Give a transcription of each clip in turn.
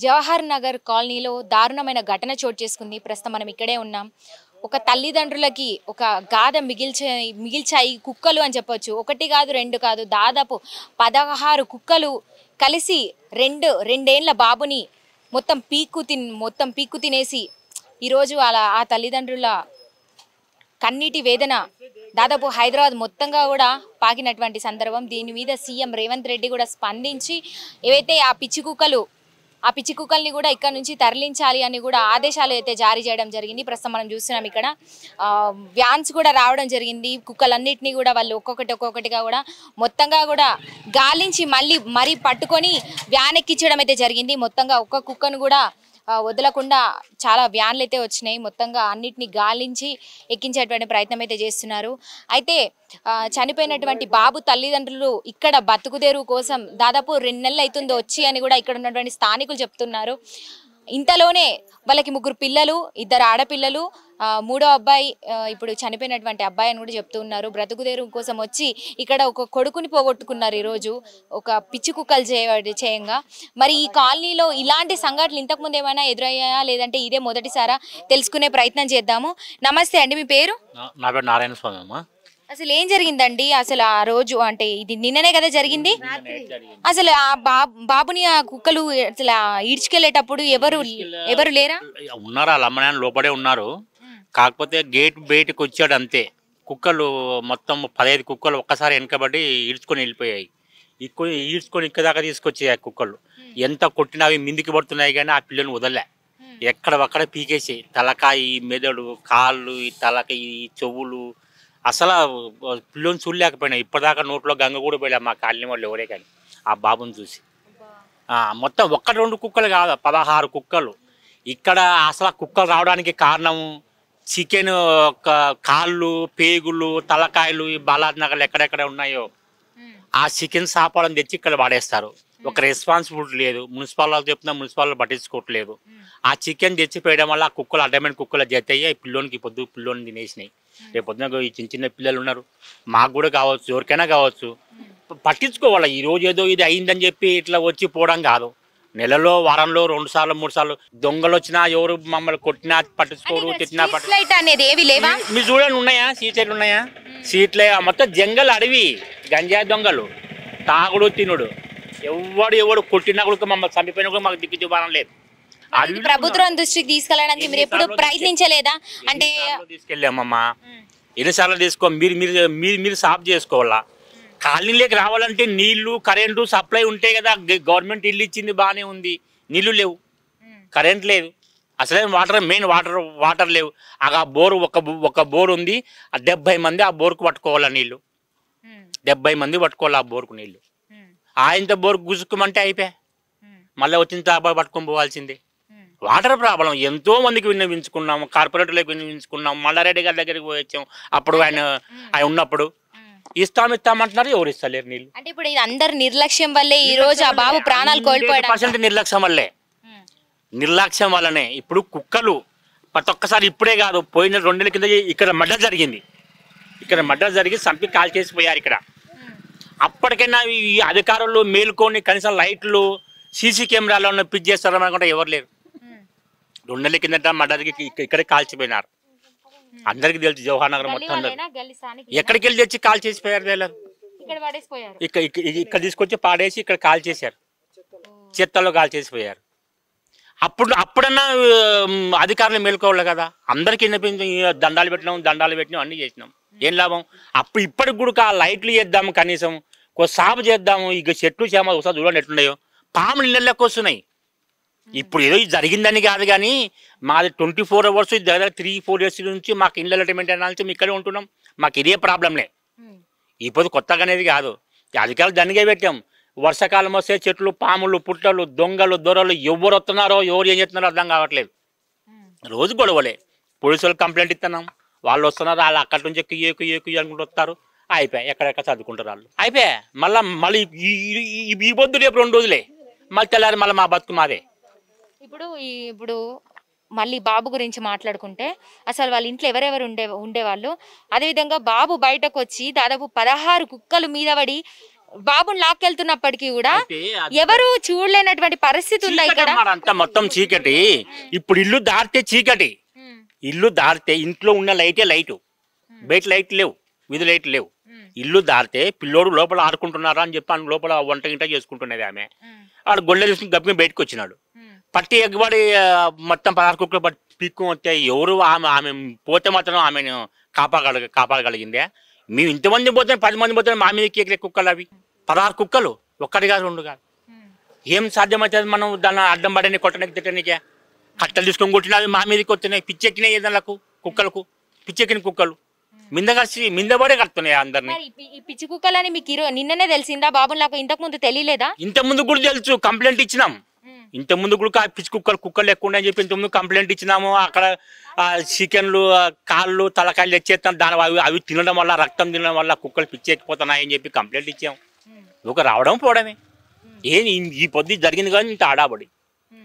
జవహర్ నగర్ కాలనీలో దారుణమైన ఘటన చోటు చేసుకుంది. ప్రస్తుతం మనం ఇక్కడే ఉన్నాం. ఒక తల్లిదండ్రులకి ఒక గాథ మిగిల్చాయి కుక్కలు అని చెప్పొచ్చు. ఒకటి కాదు, రెండు కాదు, దాదాపు 16 కుక్కలు కలిసి రెండేండ్ల బాబుని మొత్తం పీక్కు తినేసి ఈరోజు అలా ఆ తల్లిదండ్రుల కన్నీటి వేదన దాదాపు హైదరాబాద్ మొత్తంగా కూడా పాకినటువంటి సందర్భం. దీని మీద సీఎం రేవంత్ రెడ్డి కూడా స్పందించి ఏవైతే ఆ పిచ్చి కుక్కల్ని కూడా ఇక్కడ నుంచి తరలించాలి అని కూడా ఆదేశాలు అయితే జారీ చేయడం జరిగింది. ప్రస్తుతం మనం చూస్తున్నాం ఇక్కడ వ్యాన్స్ కూడా రావడం జరిగింది. కుక్కలన్నింటినీ కూడా వాళ్ళు ఒక్కొక్కటిగా కూడా మొత్తంగా కూడా గాలించి మరీ పట్టుకొని వ్యాన్ ఎక్కించడం అయితే జరిగింది. మొత్తంగా ఒక్క కుక్కను కూడా వదలకుండా చాలా వ్యాన్లు అయితే వచ్చినాయి. మొత్తంగా అన్నిటిని గాలించి ఎక్కించేటువంటి ప్రయత్నం అయితే చేస్తున్నారు. అయితే చనిపోయినటువంటి బాబు తల్లిదండ్రులు ఇక్కడ బతుకుదేరు కోసం దాదాపు 2 నెలలు అవుతుందో వచ్చి అని కూడా ఇక్కడ ఉన్నటువంటి స్థానికులు చెప్తున్నారు. ఇంతలోనే వాళ్ళకి 3 పిల్లలు, 2 ఆడపిల్లలు, 3వ అబ్బాయి ఇప్పుడు చనిపోయినటువంటి అబ్బాయి అని కూడా చెప్తున్నారు. బ్రతుకుదేరు కోసం వచ్చి ఇక్కడ ఒక కొడుకుని పోగొట్టుకున్నారు ఈరోజు ఒక పిచ్చి కుక్కలు చేయంగా. మరి ఈ కాలనీలో ఇలాంటి సంఘటనలు ఇంతకుముందు ఏమైనా ఎదురయ్యాయా లేదంటే ఇదే మొదటిసారా తెలుసుకునే ప్రయత్నం చేద్దాము. నమస్తే అండి, మీ పేరు? నా పేరు నారాయణ స్వామి అమ్మ. అసలు ఏం జరిగిందండి? అసలు ఆ రోజు అంటే ఇది నిన్ననే కదా జరిగింది. అసలు ఆ బాబుని ఆ కుక్కలు అసలు ఈడ్చుకెళ్లేటప్పుడు ఎవరు లేరా? ఉన్నారు, వాళ్ళ అమ్మ నాన్న లోపడే ఉన్నారు. కాకపోతే గేట్ బయటకు వచ్చాడు అంతే. కుక్కలు మొత్తం 15 కుక్కలు ఒక్కసారి వెనకబడి ఈడ్చుకొని వెళ్ళిపోయాయి. ఈడ్చుకొని ఇక్కడ దాకా తీసుకొచ్చాయి కుక్కలు. ఎంత కొట్టినా అవి మిందికి పడుతున్నాయి కానీ ఆ పిల్లల్ని వదలలే. ఎక్కడ పీకేసాయి. తలకాయ, మెదడు, కాళ్ళు, ఈ తలకాయ, ఈ చెవులు, అసలు పిల్లని చూడలేకపోయినా. ఇప్పటిదాకా నోట్లో గంగ కూడా పోయలే మా కాలనీ వాళ్ళు ఎవరే కానీ ఆ బాబుని చూసి. మొత్తం 1-2 కుక్కలు కాదు, 16 కుక్కలు. ఇక్కడ అసలు కుక్కలు రావడానికి కారణం చికెన్ కాళ్ళు, పేగులు, తలకాయలు ఈ బాలాజీ నగర్లు ఎక్కడెక్కడ ఉన్నాయో ఆ చికెన్ సాపాలను తెచ్చి ఇక్కడ వాడేస్తారు. ఒక రెస్పాన్సిబిలిటీ లేదు. మున్సిపాలిటీ చెప్తున్నా మున్సిపాలిటీ పట్టించుకోవట్లేదు. ఆ చికెన్ తెచ్చి పోయడం వల్ల ఆ కుక్కలు అడ్డమైన కుక్కలు జతయ్యి పిల్లోనికి పిల్లోని తినేసినాయి. రేపు పొద్దున ఈ చిన్న పిల్లలు ఉన్నారు, మాకు కూడా కావచ్చు, ఎవరికైనా కావచ్చు. పట్టించుకోవాలి. ఈరోజు ఏదో ఇది అయిందని చెప్పి ఇట్లా వచ్చి పోవడం కాదు. నెలలో, వారంలో 2 సార్లు 3 సార్లు దొంగలు వచ్చినా ఎవరు మమ్మల్ని కొట్టినా పట్టించుకోరు, తిట్టినా మీరు చూడండి. ఉన్నాయా సీట్ లైట్లు? ఉన్నాయా సీట్లే? మొత్తం జంగల్ అడవి, గంజాయి దొంగలు, తాగుడు తినుడు. ఎవడు కొట్టినా కూడా మమ్మల్ని చంపిపోయినా కూడా మాకు దిక్కు చూపానం లేదు. ప్రభుత్వం దృష్టికి తీసుకెళ్ళడానికి మీరు ఎప్పుడు ప్రయత్నించలేదా? అంటే తీసుకెళ్ళామమ్మా, ఎన్నిసార్లు తీసుకో. మీరు సాఫ్ చేసుకోవాలా. కాలనీలోకి రావాలంటే నీళ్లు, కరెంటు సప్లై ఉంటే కదా. గవర్నమెంట్ ఇల్లు ఇచ్చింది, బాగానే ఉంది. నీళ్లు లేవు, కరెంట్ లేదు, అసలే మెయిన్ వాటర్ లేవు. ఆ బోరు ఒక బోర్ ఉంది. 70 మంది ఆ బోర్కు పట్టుకోవాలా నీళ్లు. 70 మంది పట్టుకోవాలి ఆ బోర్కు నీళ్లు. ఆయనతో బోర్కు గుసుకుమంటే అయిపోయా, మళ్ళీ వచ్చిన తాబా పట్టుకొని పోవాల్సిందే. వాటర్ ప్రాబ్లం ఎంతో మందికి విన్నవించుకున్నాము, కార్పొరేటర్లకు విన్నవించుకున్నాం, మల్లారెడ్డి గారి దగ్గరికి పోయి వచ్చాం. అప్పుడు ఆయన ఉన్నప్పుడు ఇస్తామంటున్నారు, ఎవరు ఇస్తలేరు నీళ్ళు. అంటే ఇప్పుడు ఇది అందరు నిర్లక్ష్యం వల్లే ఈ రోజు ఆ బాబు ప్రాణాలు కోల్పోయాడు. 100% నిర్లక్ష్యం వల్లనే ఇప్పుడు కుక్కలు ప్రతి ఒక్కసారి. ఇప్పుడే కాదు, పోయిన 2 నెలల కింద ఇక్కడ మర్డర్ జరిగింది. జరిగి చంపి కాల్ చేసిపోయారు ఇక్కడ. అప్పటికైనా ఈ అధికారులు మేల్కొని కనీసం లైట్లు, సీసీ కెమెరాలను పిచ్ చేస్తారు అనుకుంటే ఎవరు లేరు. 2 నెలల కిందట మర్డర్కి ఇక్కడే కాల్చిపోయినారు. అందరికి తెలుసు, జవహర్ నగర్ మొత్తం ఎక్కడికి వెళ్ళి తెచ్చి కాల్ చేసిపోయారు. ఇక్కడ తీసుకొచ్చి పాడేసి ఇక్కడ కాల్ చేశారు, చెత్తలో కాల్ చేసిపోయారు. అప్పుడన్నా అధికారులు మేల్కోవాలి కదా. అందరికి దండాలు పెట్టినాం అన్ని చేసినాం, ఏం లాభం? ఇప్పటికి కూడా లైట్లు చేద్దాము, కనీసం సాగు చేద్దాము. ఇక చెట్లు చేమ ఒకసారి చూడండి ఎట్లున్నాయో. పాములు ఇళ్ళకి వస్తున్నాయి. ఇప్పుడు ఏదో జరిగిందని కాదు కానీ మాది 24 hours దగ్గర 3-4 years నుంచి మాకు ఇళ్ళ అలర్ట్మెంట్ అనాల్సి మేము ఇక్కడే ఉంటున్నాం. మాకు ఇదే ప్రాబ్లంలే. ఇప్పుడు కొత్తగా అనేది కాదు, అధికారులు దండిగా పెట్టాం. వర్షాకాలం వస్తే చెట్లు, పాములు, పుట్టలు, దొంగలు, దొరలు ఎవరు వస్తున్నారో ఎవరు ఏం చేస్తున్నారో అర్థం కావట్లేదు. రోజు గొడవలే. పోలీసులకు కంప్లైంట్ ఇస్తున్నాం, వాళ్ళు వస్తున్నారు, వాళ్ళు అక్కడి నుంచి ఎక్కువ అనుకుంటూ వస్తారు. అయిపోయాయి, ఎక్కడెక్కడ చదువుకుంటారు వాళ్ళు. అయిపోయా. మళ్ళీ ఈ పొద్దు రేపు 2 రోజులే, మళ్ళీ తెల్లారి మళ్ళీ మా బతుకు మాదే. ఇప్పుడు మళ్ళీ బాబు గురించి మాట్లాడుకుంటే అసలు వాళ్ళ ఇంట్లో ఎవరెవరు ఉండేవాళ్ళు. అదేవిధంగా బాబు బయటకు వచ్చి దాదాపు 16 కుక్కలు మీద పడి బాబుని లాక్కెళ్తున్నప్పటికీ కూడా అయితే ఎవరు చూడలేనటువంటి పరిస్థితి ఉందా ఇక్కడ? అంతా మొత్తం చీకటి. ఇప్పుడు ఇల్లు దాటితే చీకటి, ఇల్లు దాటితే ఇంట్లో ఉన్న లైటు, బయట లైట్ లేవు, వీధి లైట్ లేవు. ఇల్లు దాటితే పిల్లోడు లోపల ఆడుకుంటున్నారా అని చెప్పి లోపల వంట గింట చేసుకుంటున్నది ఆమె. ఆడు గొల్లె తీసుకుని గబ్బిని బయటకు వచ్చినాడు. పట్టి ఎగ్గబడి మొత్తం 16 కుక్కలు పట్టి పీక్కు వస్తాయి. ఎవరు ఆమె పోతే మాత్రం ఆమెను కాపాడగలిగిందే? మేము ఇంతమంది పోతే 10 మంది పోతే మా మీద కేకలే కుక్కలు అవి 16 కుక్కలు, ఒక్కటి కాదు 2 కాదు. ఏం సాధ్యమవుతుంది? మనం దాన్ని అడ్డం పడని కొట్టడానికి తిట్టనికే కట్టలు తీసుకొని కొట్టినవి మా మీదకి వస్తున్నాయి. పిచ్చెక్కినాయి దానికి కుక్కలకు, పిచ్చెక్కిన కుక్కలు మిందబడే కడుతున్నాయి అందరినీ. ఈ పిచ్చి కుక్కలని మీకు నిన్ననే తెలిసిందా? బాబుని లాగా ఇంతకు ముందు తెలియలేదా? ఇంత ముందు కూడా తెలుసు, కంప్లైంట్ ఇచ్చినాం. ఇంత ముందు కూడా పిచ్చి కుక్కలు లేకుండా అని చెప్పి ఇంత ముందు కంప్లైంట్ ఇచ్చినాము. అక్కడ చికెన్లు, కాళ్ళు, తలకాయలు తెచ్చేస్తాం. దాని అవి తినడం వల్ల, రక్తం తినడం వల్ల కుక్కలు పిచ్చి ఎక్కిపోతున్నాయి అని చెప్పి కంప్లైంట్ ఇచ్చాము. ఒక రావడం పోవడమే. ఈ పొద్దు జరిగింది కానీ ఇంత ఆడాబడి,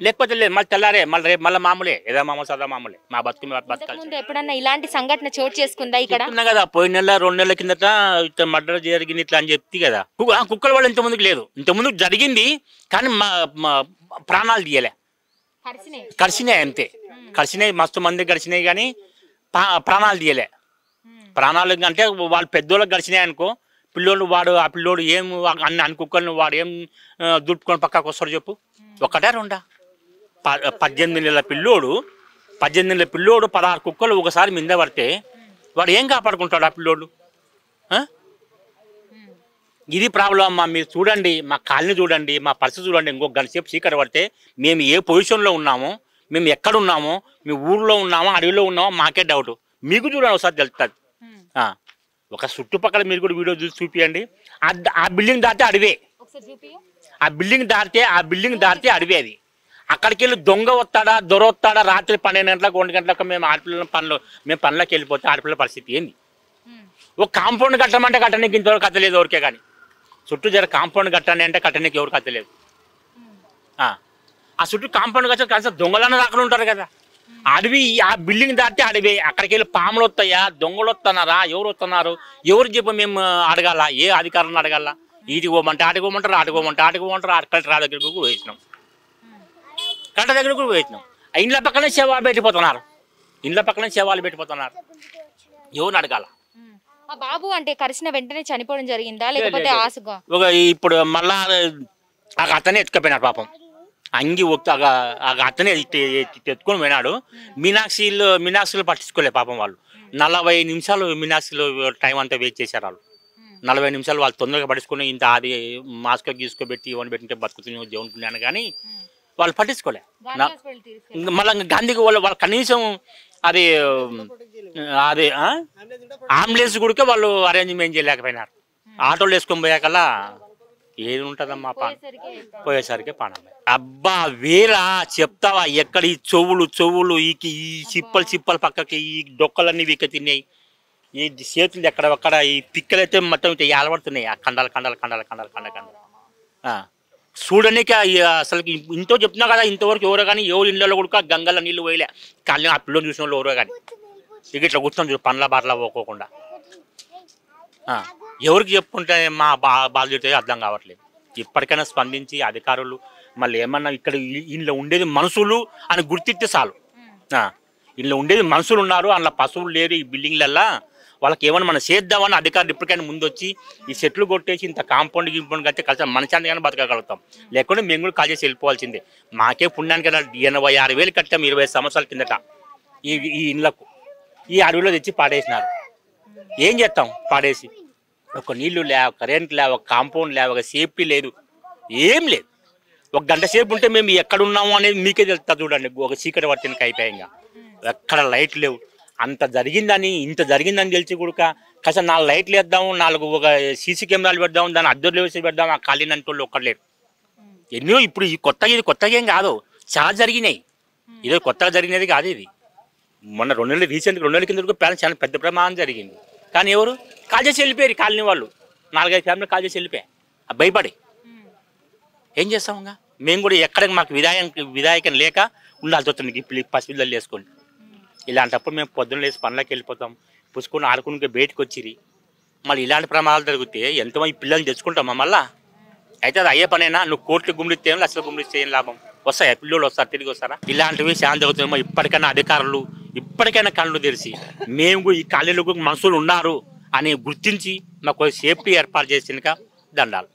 లేకపోతే లేదు. మళ్ళీ తెల్లారే మళ్ళీ రేపు మళ్ళీ మామూలే, ఏదో మామూలు సదా మామూలే. మా బతుకు ఎప్పుడన్నా ఇలాంటి సంఘటన చోటు చేసుకుందా ఇక్కడ? కదా, పోయిన నెల 2 నెలల కిందట ఇట్లా మర్డర్ జరిగింది ఇట్లా అని చెప్తే కదా. కుక్కల వాళ్ళు ఇంతమందికి లేదు. ఇంతకుముందు జరిగింది కానీ ప్రాణాలు తీయలే, కరిసినాయి అంతే. కరిసినాయి, మస్తు మంది గడిచినాయి కానీ ప్రాణాలు తీయలే. ప్రాణాలు అంటే వాళ్ళు పెద్దోళ్ళకి గడిచినాయి అనుకో, పిల్లోడు ఆ పిల్లోడు ఏం అన్ని కుక్కలను వాడు ఏం దుడుపుకొని పక్కకు వస్తాడు చెప్పు? ఒకటే 2? 18 నెలల పిల్లోడు 16 కుక్కలు ఒకసారి మింద పడితే వాడు ఏం కాపాడుకుంటాడు ఆ పిల్లోడు? ఇది ప్రాబ్లం అమ్మా. మీరు చూడండి, మా కాలనీ చూడండి, మా పరిస్థితి చూడండి. ఇంకొక గంట సేపు చీకటి పడితే మేము ఏ పొజిషన్లో ఉన్నామో, మేము ఎక్కడున్నామో, మీ ఊర్లో ఉన్నామో, అడవిలో ఉన్నామో మాకే డౌట్. మీకు చూడండి ఒకసారి తెలుస్తుంది. ఒక చుట్టుపక్కల మీరు కూడా వీడియో చూసి చూపియండి. ఆ బిల్డింగ్ దాటితే అడివే, ఆ బిల్డింగ్ దాటితే అడివే. అది అక్కడికి వెళ్ళి దొంగ వస్తాడా, దొర వస్తాడా? రాత్రి 12 గంటలకు 1 గంటలకు మేము పనులకు వెళ్ళిపోతే ఆడపిల్లల పరిస్థితి ఏంది? ఒక కాంపౌండ్ కట్టమంటే కట్టడానికి ఇంతవరకు కట్టలేదు ఎవరికే. కానీ చుట్టూ జర కాంపౌండ్ కట్టండి అంటే కట్టడానికి ఎవరు కట్టలేదు. ఆ చుట్టూ కాంపౌండ్ కట్ట కలిసి దొంగలన్న అక్కడ ఉంటారు కదా. అడవి, ఆ బిల్డింగ్ దాటితే అడవి. అక్కడికి వెళ్ళి పాములు వస్తాయా, దొంగలు వస్తున్నారా, ఎవరు వస్తున్నారు, ఎవరు చెప్పి మేము అడగాల? ఏ అధికారులను అడగాల? ఈటికి పోమంటే ఆటికి పోమంటారు, ఆటికి పోమంటారు. కలెక్టర్ దగ్గరకు కూడా వేసినాం, కలెక్టర్ దగ్గరకు కూడా వేసినాం. ఇండ్ల పక్కనే శవాలు పెట్టిపోతున్నారు, ఎవరిని అడగాల? బాబు అంటే కరిసిన వెంటనే చనిపోవడం జరిగిందా లేకపోతే ఆసుగా? ఇప్పుడు మళ్ళా అతనే ఎత్తుకపోయినాడు పాపం. అంగి అతనే ఎత్తుకొని పోయినాడు. మీనాక్షిలో పట్టించుకోలేదు పాపం. వాళ్ళు 40 నిమిషాలు మీనాక్షిలో టైం అంతా వేస్ట్ చేశారు. వాళ్ళు 40 నిమిషాలు వాళ్ళు తొందరగా పట్టించుకుని ఇంత అది మాస్క్ గీసుకోబెట్టి ఇవన్నీ పెట్టింటే బతుకుతున్నాను దేవునుకున్నాను కానీ వాళ్ళు పట్టించుకోలే. మళ్ళీ గాంధీకి వాళ్ళు కనీసం అది అంబులెన్స్ కూడా వాళ్ళు అరేంజ్మెంట్ చేయలేకపోయినారు. ఆటోలు వేసుకొని పోయాకల్లా ఏది ఉంటుందమ్మా పోయేసరికి పానం. అబ్బా వేరా చెప్తావా? ఎక్కడ ఈ చెవులు ఈ చిప్పలు పక్కకి ఈ డొక్కలన్నీ వీక తిన్నాయి. ఈ చేతులు ఎక్కడ ఈ పిక్కలైతే మొత్తం ఏలబడుతున్నాయి. ఆ కండలు చూడడానికి అసలు ఇంతో చెప్తున్నా కదా. ఇంతవరకు ఎవరో కానీ ఎవరు ఇళ్ళలో కూడా గంగల నీళ్ళు పోయలే. కానీ ఆ పిల్లలు చూసిన వాళ్ళు ఎవరో కానీ ఇక ఇట్లా కూర్చొని చూడు, పండ్ల బాటలా పోకోకుండా. ఎవరికి చెప్పుకుంటే మా బాధ్యత అర్థం కావట్లేదు. ఇప్పటికైనా స్పందించి అధికారులు మళ్ళీ ఏమన్నా ఇక్కడ ఇంట్లో ఉండేది మనుషులు అని గుర్తిస్తే చాలు. ఇంట్లో ఉండేది మనుషులు ఉన్నారు, అందులో పశువులు లేరు. ఈ బిల్డింగ్లల్లా వాళ్ళకి ఏమన్నా మనం చేద్దామని అధికారులు ఇప్పటికైనా ముందు వచ్చి ఈ చెట్లు కొట్టేసి ఇంత కాంపౌండ్ కడితే కలిసి మనిషిగానే బతకగలుగుతాం. లేకుంటే మేము కూడా కాల్ చేసి వెళ్ళిపోవాల్సిందే. మాకే పుణ్యానికి 86,000 కట్టాం 20 సంవత్సరాల కిందట ఈ ఇళ్ళకు. ఈ అడవిలో తెచ్చి పాడేసినారు. ఏం చేస్తాం? పాడేసి ఒక నీళ్లు లేవు, కరెంట్ లేవు, ఒక కాంపౌండ్ లేవు, ఒక సేఫ్టీ లేదు, ఏం లేదు. ఒక గంట సేపు ఉంటే మేము ఎక్కడున్నాము అనేది మీకే తెలుస్తా. చూడండి, ఒక చీకటి పట్టినకి అయిపోయాక ఎక్కడ లైట్ లేవు. ఇంత జరిగిందని తెలిసి కూడా కాస్త 4 లైట్లు వేద్దాము, 4 ఒక సీసీ కెమెరాలు పెడదాము, దాన్ని అద్దెలు వేసి పెడదాము. ఆ ఖాళీ అంటోళ్ళు ఒక్కర్లేరు. ఎన్నో ఇప్పుడు ఇది కొత్తగా ఏం కాదు, చాలా జరిగినాయి. ఇదో కొత్తగా జరిగినది కాదు. ఇది మొన్న 2 నెలలు రీసెంట్గా 2 నెలల కింద ప్లాన్ చాలా పెద్ద ప్రమాదం జరిగింది. కానీ ఎవరు కాల్ చేసి వెళ్ళిపోయారు? కాలనీ వాళ్ళు 4-5 ఫ్యామిలీ కాల్ చేసి వెళ్ళిపోయాయి భయపడి. ఏం చేస్తాముగా మేము కూడా ఎక్కడ మాకు విధాయకం లేక ఉండాల్సి వస్తుంది. ఇప్పుడు పసిపిల్లలు వేసుకోండి. ఇలాంటప్పుడు మేము పొద్దున్న లేసి పనులకు వెళ్ళిపోతాం. పుసుకొని ఆడుకుని బయటకు వచ్చిరి. మళ్ళీ ఇలాంటి ప్రమాదాలు జరిగితే ఎంతమంది పిల్లల్ని తెచ్చుకుంటామా మళ్ళా? అయితే అది అయ్యే పనైనా నువ్వు కోట్లు గుమ్మిడితే ఏం లక్షలు గుమ్మిడిస్తే ఏం లాభం? వస్తాయా పిల్లలు వస్తారు తిరిగి వస్తారా? ఇలాంటివి చాలా జరుగుతాయేమో. ఇప్పటికైనా అధికారులు ఇప్పటికైనా కళ్ళు తెరిచి మేము ఈ కాలేజీలకు మనుషులు ఉన్నారు అని గుర్తించి మాకు సేఫ్టీ ఏర్పాటు చేసినక దండాలు.